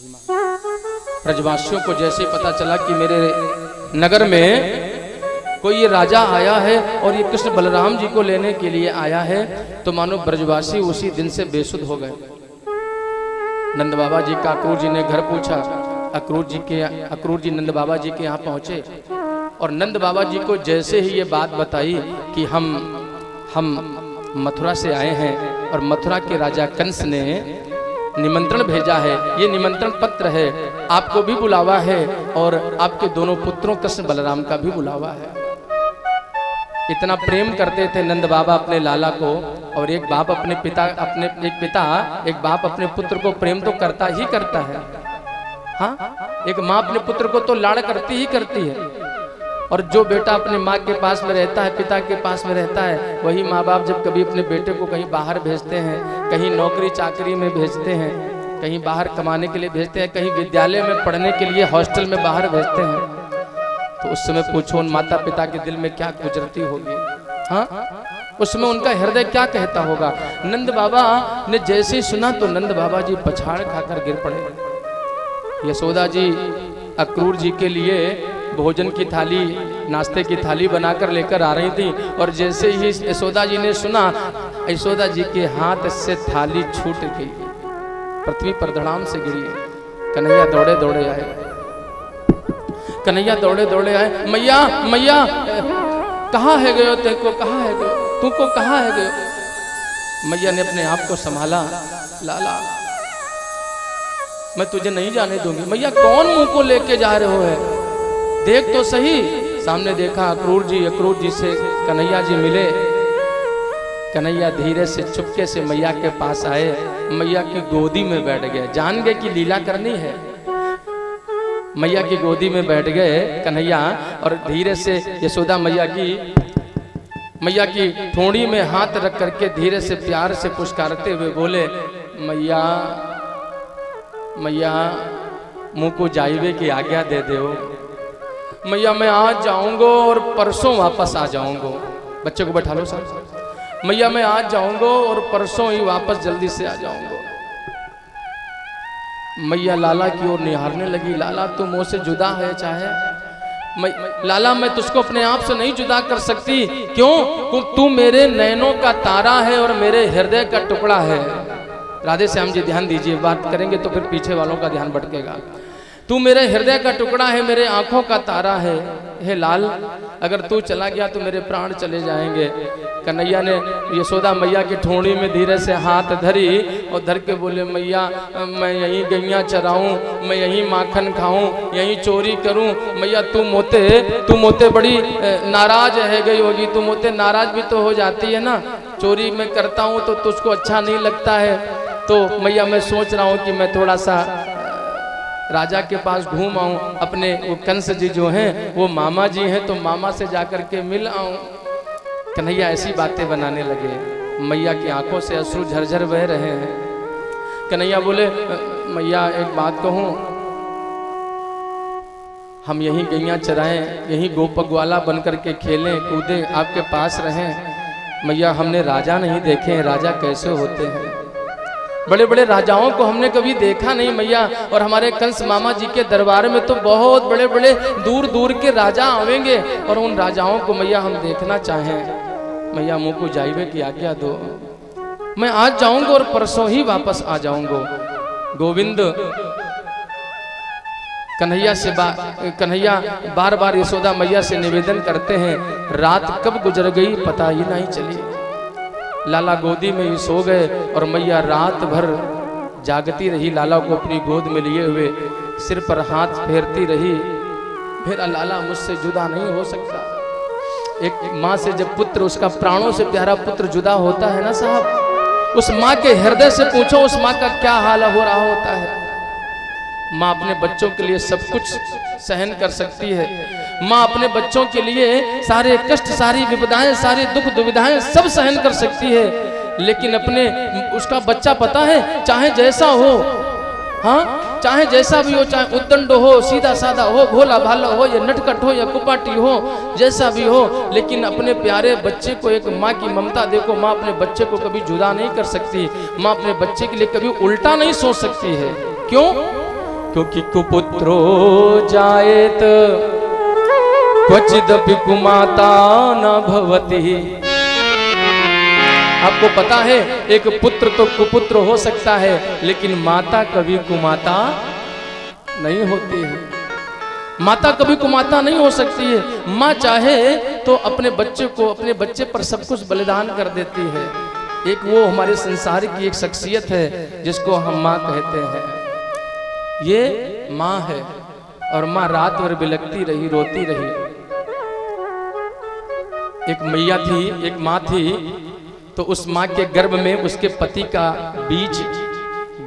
ब्रजवासियों को जैसे पता चला कि मेरे नगर में कोई ये राजा आया है और ये कृष्ण बलराम जी को लेने के लिए आया है, तो मानो ब्रजवासी उसी दिन से बेसुध हो गए। नंद बाबा जी का अक्रूर जी ने घर पूछा। अक्रूर जी नंद बाबा जी के यहाँ पहुंचे और नंद बाबा जी को जैसे ही ये बात बताई कि हम मथुरा से आए हैं और मथुरा के राजा कंस ने निमंत्रण भेजा है, ये निमंत्रण पत्र है, आपको भी बुलावा है और आपके दोनों पुत्रों कृष्ण बलराम का भी बुलावा है। इतना प्रेम करते थे नंद बाबा अपने लाला को, और एक बाप अपने एक बाप अपने पुत्र को प्रेम तो करता ही करता है। हाँ, एक माँ अपने पुत्र को तो लाड़ करती ही करती है, और जो बेटा अपने माँ के पास में रहता है, पिता के पास में रहता है, वही माँ बाप जब कभी अपने बेटे को कहीं बाहर भेजते हैं, कहीं नौकरी चाकरी में भेजते हैं, कहीं बाहर कमाने के लिए भेजते हैं, कहीं विद्यालय में पढ़ने के लिए हॉस्टल में बाहर भेजते हैं, तो उस समय पूछो उन माता पिता के दिल में क्या गुजरती होगी। हाँ, उसमें उनका हृदय क्या कहता होगा। नंद बाबा ने जैसे ही सुना तो नंद बाबा जी पछाड़ खाकर गिर पड़े। यशोदा जी अक्रूर जी के लिए भोजन की थाली, नाश्ते की थाली बनाकर लेकर आ रही थी, और जैसे ही यशोदा जी ने सुना, यशोदा जी के हाथ से थाली छूट गई, पृथ्वी पर धड़ाम से गिरी। कन्हैया दौड़े दौड़े आए, कन्हैया दौड़े दौड़े आए, मैया मैया कहाँ है गयो, तेको कहाँ है गयो, तुमको कहाँ है गयो। मैया ने अपने आप को संभाला, लाला मैं तुझे नहीं जाने दूंगी। मैया कौन मुंह को लेके जा रहे हो है, देख तो सही। सामने देखा अक्रूर जी से कन्हैया जी मिले। कन्हैया धीरे से चुपके से मैया के पास आए, मैया की गोदी में बैठ गए। जान गए कि लीला करनी है, मैया की गोदी में बैठ गए कन्हैया, और धीरे से यशोदा मैया की ठोड़ी में हाथ रख करके धीरे से प्यार से पुचकारते हुए बोले, मैया मैया मुँह को जाइवे की आज्ञा दे दो। मैया मैं आज जाऊंगा और परसों वापस आ जाऊंगा। बच्चे को बैठा लो साहब। मैया मैं आज जाऊंगा और परसों ही वापस जल्दी से आ जाऊंगा। मैया लाला की ओर निहारने लगी। लाला तू मुझ से जुदा है चाहे, लाला मैं तुझको अपने आप से नहीं जुदा कर सकती। क्यों? तू मेरे नैनों का तारा है और मेरे हृदय का टुकड़ा है। राधे श्याम जी ध्यान दीजिए, बात करेंगे तो फिर पीछे वालों का ध्यान भटकेगा। तू मेरे हृदय का टुकड़ा है, मेरे आंखों का तारा है। हे लाल, अगर तू चला गया तो मेरे प्राण चले जाएंगे। कन्हैया ने यशोदा मैया की ठोड़ी में धीरे से हाथ धरी और धर के बोले, मैया मैं यहीं गैया चराऊं, मैं यहीं माखन खाऊं, यहीं चोरी करूं। मैया तू मोते बड़ी नाराज है गई होगी, तू मोते नाराज भी तो हो जाती है ना। चोरी मैं करता हूं तो तुझको अच्छा नहीं लगता है, तो मैया मैं सोच रहा हूं कि मैं थोड़ा सा राजा के पास घूम आऊं। अपने वो कंस जी जो हैं वो मामा जी हैं, तो मामा से जाकर के मिल आऊं। कन्हैया ऐसी बातें बनाने लगे। मैया की आंखों से अश्रु झरझर बह रहे हैं। कन्हैया बोले, मैया एक बात कहूं, हम यहीं गैया चराएं, यहीं गोपगवाला बन करके खेलें कूदें, आपके पास रहें। मैया हमने राजा नहीं देखे हैं, राजा कैसे होते हैं, बड़े बड़े राजाओं को हमने कभी देखा नहीं मैया। और हमारे कंस मामा जी के दरबार में तो बहुत बड़े बड़े दूर दूर के राजा आवेंगे, और उन राजाओं को मैया हम देखना चाहें। मैया मुँह को जाइए की आज्ञा दो, मैं आज जाऊंगा और परसों ही वापस आ जाऊंगा। गोविंद कन्हैया बार बार यशोदा मैया से निवेदन करते हैं। रात कब गुजर गई पता ही नहीं चली। लाला गोदी में ही सो गए और मैया रात भर जागती रही, लाला को अपनी गोद में लिए हुए सिर पर हाथ फेरती रही। मेरा लाला मुझसे जुदा नहीं हो सकता। एक माँ से जब पुत्र, उसका प्राणों से प्यारा पुत्र जुदा होता है ना साहब, उस माँ के हृदय से पूछो उस माँ का क्या हाल हो रहा होता है। माँ अपने बच्चों के लिए सब कुछ सहन कर सकती है। माँ अपने बच्चों के लिए सारे कष्ट, सारी विपदाएं, सारी दुख दुविधाएं सब सहन कर सकती है, लेकिन अपने उसका बच्चा पता है चाहे जैसा हो, हाँ चाहे जैसा भी हो, चाहे उद्दंड हो, सीधा साधा हो, भोला भाला हो, या नटखट हो या कुपाटी हो, जैसा भी हो, लेकिन अपने प्यारे बच्चे को एक माँ की ममता देखो। माँ अपने बच्चे को कभी जुदा नहीं कर सकती। माँ अपने बच्चे के लिए कभी उल्टा नहीं सोच सकती है। क्यों? क्योंकि कुपुत्रो जायेत क्वचिदपि कुमाता न भवति। आपको पता है एक पुत्र तो कुपुत्र हो सकता है, लेकिन माता कभी कुमाता नहीं होती है। माता कभी कुमाता नहीं हो सकती है। माँ चाहे तो अपने बच्चे को, अपने बच्चे पर सब कुछ बलिदान कर देती है। एक वो हमारे संसार की एक शख्सियत है जिसको हम माँ कहते हैं। ये माँ है और माँ रात भर बिलखती रही, रोती रही। एक मैया थी, एक माँ थी, तो उस माँ के गर्भ में उसके पति का बीज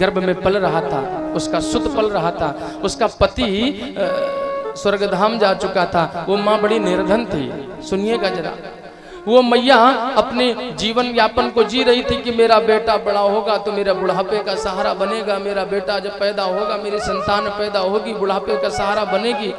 गर्भ में पल रहा था, उसका सुत पल रहा था। उसका पति स्वर्गधाम जा चुका था। वो माँ बड़ी निर्धन थी। सुनिएगा जरा, वो मैया अपने जीवन यापन को जी रही थी कि मेरा बेटा बड़ा होगा तो मेरा बुढ़ापे का सहारा बनेगा, मेरा बेटा जब पैदा होगा, मेरी संतान पैदा होगी, बुढ़ापे का सहारा बनेगी।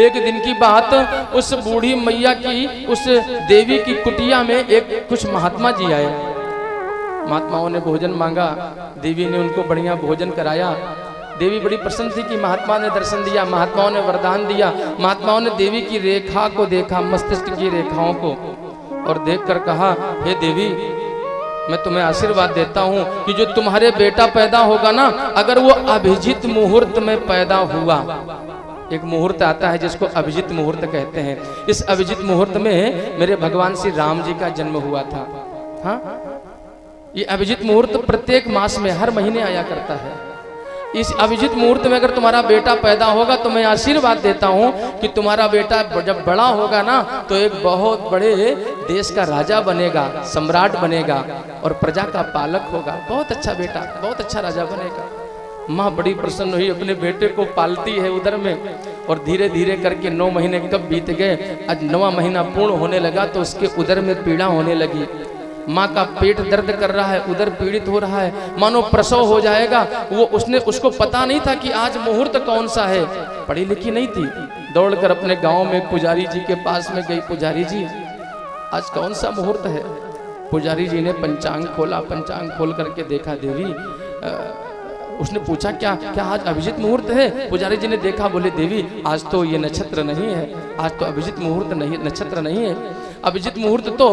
एक दिन की बात, उस बूढ़ी मैया की, उस देवी की कुटिया में एक कुछ महात्मा जी आए। महात्माओं ने भोजन मांगा, देवी ने उनको बढ़िया भोजन कराया। देवी बड़ी प्रसन्न थी कि महात्मा ने दर्शन दिया, महात्माओं ने वरदान दिया। महात्माओं ने देवी की रेखा को देखा, मस्तिष्क की रेखाओं को, और देखकर कहा, हे देवी, मैं तुम्हें आशीर्वाद देता हूं कि जो तुम्हारे बेटा पैदा होगा ना, अगर वो अभिजित मुहूर्त में पैदा हुआ, एक मुहूर्त आता है जिसको अभिजित मुहूर्त कहते हैं, इस अभिजित मुहूर्त में मेरे भगवान श्री राम जी का जन्म हुआ था। हाँ, ये अभिजित मुहूर्त प्रत्येक मास में हर महीने आया करता है। इस अभिजित मुहूर्त में अगर तुम्हारा बेटा पैदा होगा तो मैं आशीर्वाद देता हूं कि तुम्हारा बेटा जब बड़ा होगा ना तो एक बहुत बड़े देश का राजा बनेगा, सम्राट बनेगा और प्रजा का पालक होगा। बहुत अच्छा बेटा, बहुत अच्छा राजा बनेगा। माँ बड़ी प्रसन्न हुई, अपने बेटे को पालती है उदर में, और धीरे धीरे करके 9 महीने कब बीत गए। आज 9वां महीना पूर्ण होने लगा तो उसके उदर में पीड़ा होने लगी। माँ का पेट दर्द कर रहा है, उधर पीड़ित हो रहा है, मानो प्रसव हो जाएगा। उसको पता नहीं था कि आज मुहूर्त कौन सा है। पढ़ी लिखी नहीं थी, दौड़कर अपने गांव में पुजारी जी के पास में गई। पुजारी जी, आज कौन सा मुहूर्त है? पुजारी जी ने पंचांग खोला, पंचांग खोल करके देखा। देवी, उसने पूछा, क्या क्या आज अभिजित मुहूर्त है? पुजारी जी ने देखा, बोले, देवी, आज तो ये नक्षत्र नहीं है, आज तो अभिजित मुहूर्त नहीं, नक्षत्र नहीं है। अभिजित मुहूर्त तो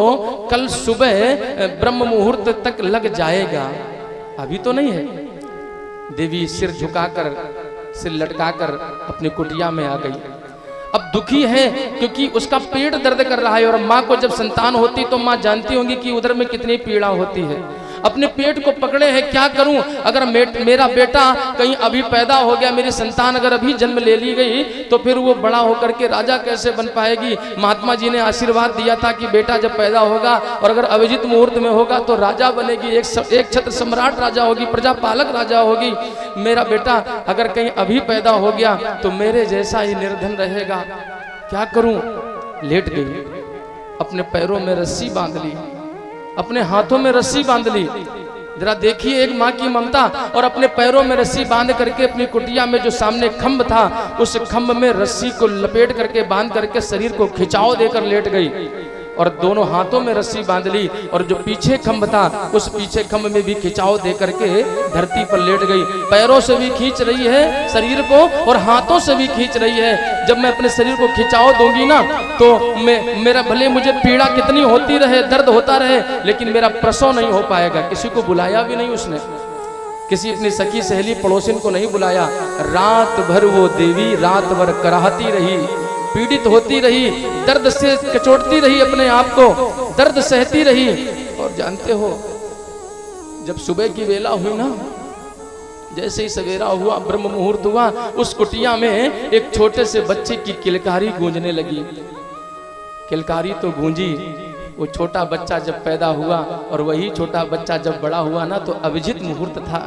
कल सुबह ब्रह्म मुहूर्त तक लग जाएगा, अभी तो नहीं है। देवी सिर झुकाकर, सिर लटकाकर अपनी कुटिया में आ गई। अब दुखी है क्योंकि उसका पेट दर्द कर रहा है, और माँ को जब संतान होती तो माँ जानती होंगी कि उधर में कितनी पीड़ा होती है। अपने पेट को पकड़े है, क्या करूं? अगर मेरा बेटा कहीं अभी पैदा हो गया, मेरी संतान अगर अभी जन्म ले ली गई तो फिर वो बड़ा होकर के राजा कैसे बन पाएगी? महात्मा जी ने आशीर्वाद दिया था कि बेटा जब पैदा होगा और अगर अभिजित मुहूर्त में होगा तो राजा बनेगी, एक छत्र सम्राट राजा होगी, प्रजा पालक राजा होगी। मेरा बेटा अगर कहीं अभी पैदा हो गया तो मेरे जैसा ही निर्धन रहेगा, क्या करूं? लेट गई, अपने पैरों में रस्सी बांध ली, अपने हाथों में रस्सी बांध ली। जरा देखिए एक माँ की ममता। और अपने पैरों में रस्सी बांध करके अपनी कुटिया में जो सामने खंभ था, उस खंभ में रस्सी को लपेट करके बांध करके शरीर को खिंचाव देकर लेट गई, और दोनों हाथों में रस्सी बांध ली। और जो पीछे खंभ था, उस पीछे खंभ में भी खिंचाव दे करके धरती पर लेट गई। पैरों से भी खींच रही है शरीर को और हाथों से भी खींच रही है। जब मैं अपने शरीर को खिंचाव दूंगी ना तो मेरा भले मुझे पीड़ा कितनी होती रहे, दर्द होता रहे, लेकिन मेरा प्रसव नहीं हो पाएगा। किसी को बुलाया भी नहीं उसने, किसी अपनी सखी सहेली पड़ोसिन को नहीं बुलाया। रात भर वो देवी रात भर कराहती रही, पीड़ित होती रही, दर्द से कचोटती रही, अपने आप को दर्द सहती रही। और जानते हो, जब सुबह की वेला हुई ना, जैसे ही सवेरा हुआ, ब्रह्म मुहूर्त हुआ, उस कुटिया में एक छोटे से बच्चे की किलकारी गूंजने लगी। किलकारी तो गूंजी, वो छोटा बच्चा जब पैदा हुआ, और वही छोटा बच्चा जब बड़ा हुआ ना तो अभिजित मुहूर्त था।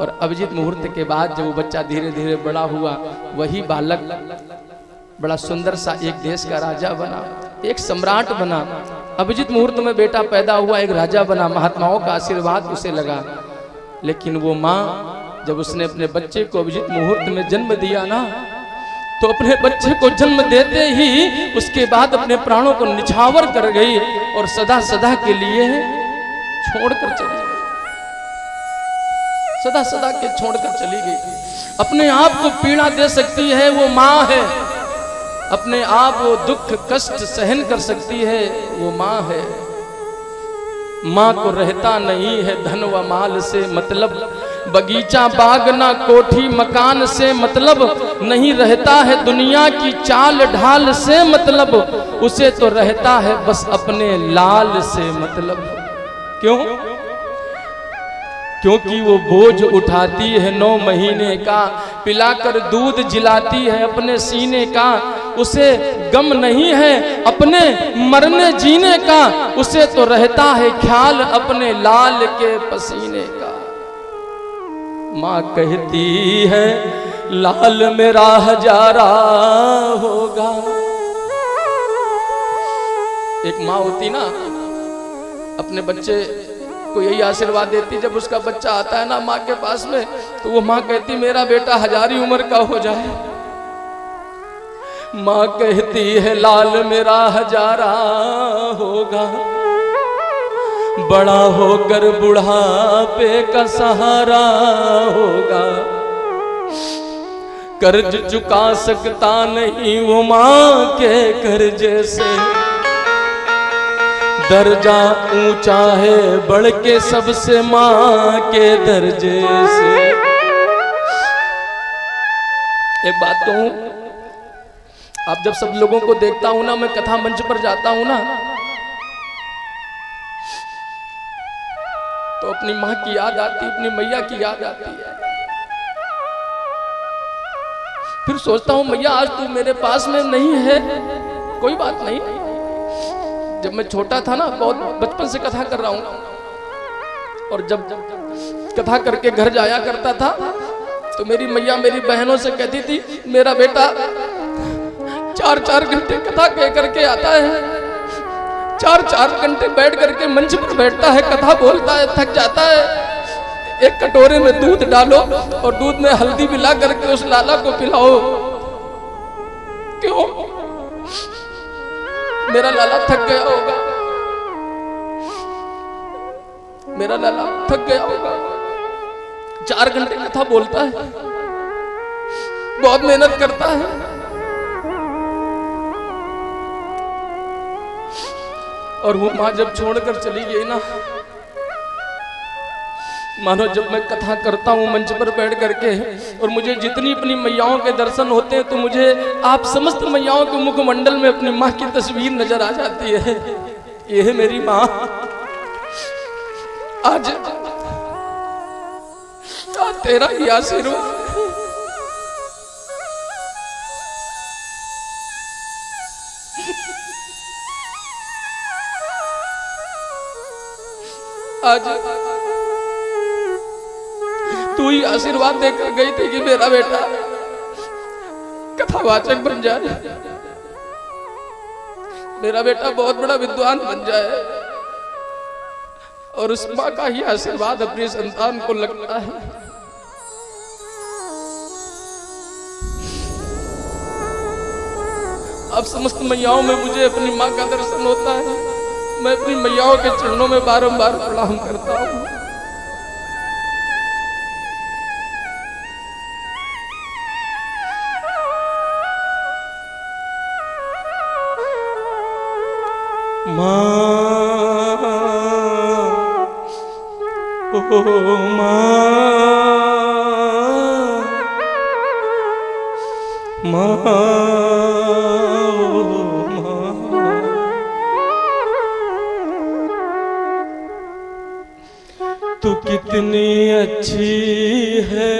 और अभिजित मुहूर्त के बाद जब वो बच्चा धीरे धीरे बड़ा हुआ, वही बालक बड़ा सुंदर सा एक देश का राजा बना, एक सम्राट बना। अभिजित मुहूर्त में बेटा पैदा हुआ, एक राजा बना, महात्माओं का आशीर्वाद उसे लगा। लेकिन वो माँ, जब उसने अपने बच्चे को अभिजित मुहूर्त में जन्म दिया ना, तो अपने बच्चे को जन्म देते ही उसके बाद अपने प्राणों को निछावर कर गई और सदा सदा के लिए छोड़कर चली गई। सदा सदा के छोड़कर चली गई। अपने आप को पीड़ा दे सकती है वो माँ है, अपने आप वो दुख कष्ट सहन कर सकती है वो माँ है। माँ को रहता नहीं है धन व माल से मतलब, बगीचा बाग ना कोठी मकान से मतलब, नहीं रहता है दुनिया की चाल ढाल से मतलब, उसे तो रहता है बस अपने लाल से मतलब। क्यों? क्योंकि वो बोझ उठाती है 9 महीने का, पिलाकर दूध जिलाती है अपने सीने का, उसे गम नहीं है अपने मरने जीने का, उसे तो रहता है ख्याल अपने लाल के पसीने का। माँ कहती है लाल मेरा हजारा होगा। एक माँ होती ना, अपने बच्चे को यही आशीर्वाद देती, जब उसका बच्चा आता है ना माँ के पास में, तो वो माँ कहती मेरा बेटा 1000 उम्र का हो जाए। माँ कहती है लाल मेरा हजारा होगा, बड़ा होकर बुढ़ापे का सहारा होगा। कर्ज चुका सकता नहीं वो माँ के कर्जे से, दर्जा ऊंचा है बढ़ के सबसे माँ के दर्जे से। एक बात कहूं, आप जब सब लोगों को देखता हूं ना, मैं कथा मंच पर जाता हूं ना, तो अपनी माँ की याद आती, अपनी मैया की याद आती है। फिर सोचता हूं मैया आज तू मेरे पास में नहीं है, कोई बात नहीं। जब मैं छोटा था ना, बहुत बचपन से कथा कर रहा हूं, और जब कथा करके घर जाया करता था तो मेरी मैया मेरी बहनों से कहती थी मेरा बेटा 4-4 घंटे कथा कह करके आता है, 4-4 घंटे बैठ करके मंच पर बैठता है, कथा बोलता है, थक जाता है। एक कटोरे में दूध डालो और दूध में हल्दी मिला करके उस लाला को पिलाओ। क्यों? मेरा लाला थक गया होगा, मेरा लाला थक गया होगा। 4 घंटे कथा बोलता है, बहुत मेहनत करता है। और वो माँ जब छोड़कर चली गई ना, मानो जब मैं कथा करता हूँ मंच पर बैठ करके, और मुझे जितनी अपनी मैयाओं के दर्शन होते हैं, तो मुझे आप समस्त मैयाओं के मुखमंडल में अपनी माँ की तस्वीर नजर आ जाती है। ये है मेरी माँ। आज तेरा ही आशीर्वाद, आज तू ही आशीर्वाद देकर गई थी कि मेरा बेटा कथावाचक बन जाए, मेरा बेटा बहुत बड़ा विद्वान बन जाए। और उस माँ का ही आशीर्वाद अपनी संतान को लगता है। अब समस्त मैयाओं में मुझे अपनी माँ का दर्शन होता है। मैं अपनी मैयाओं के चरणों में बारंबार प्रणाम करता हूँ। माँ, ओ माँ, तू कितनी अच्छी है,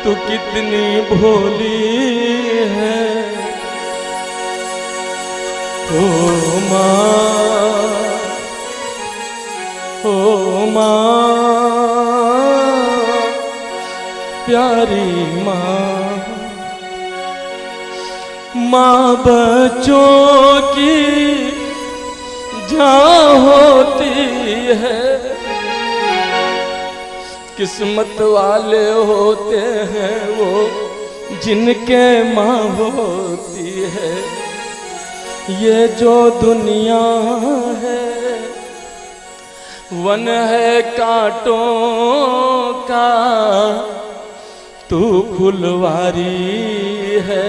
तू कितनी भोली है। ओ माँ, प्यारी माँ, माँ बच्चों की जहाँ होती है, किस्मत वाले होते हैं वो जिनके माँ होती है। ये जो दुनिया है वन है कांटों का तू फुलवारी है।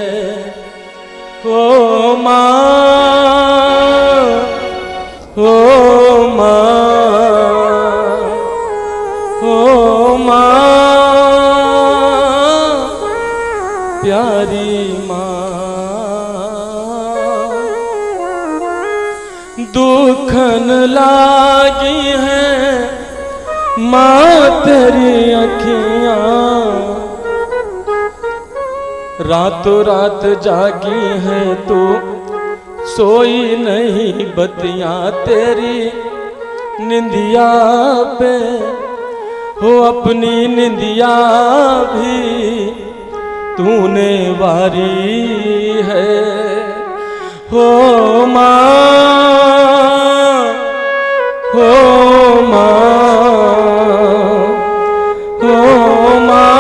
ओ माँ, ओ माँ, ओ माँ, प्यारी माँ, दुखन लागी है माँ तेरी अखियाँ, रातों रात जागी है तू सोई नहीं बतियाँ तेरी निंदिया पे, हो अपनी निंदिया भी तूने वारी है। हो माँ, हो माँ, हो माँ,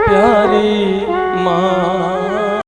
प्यारी माँ।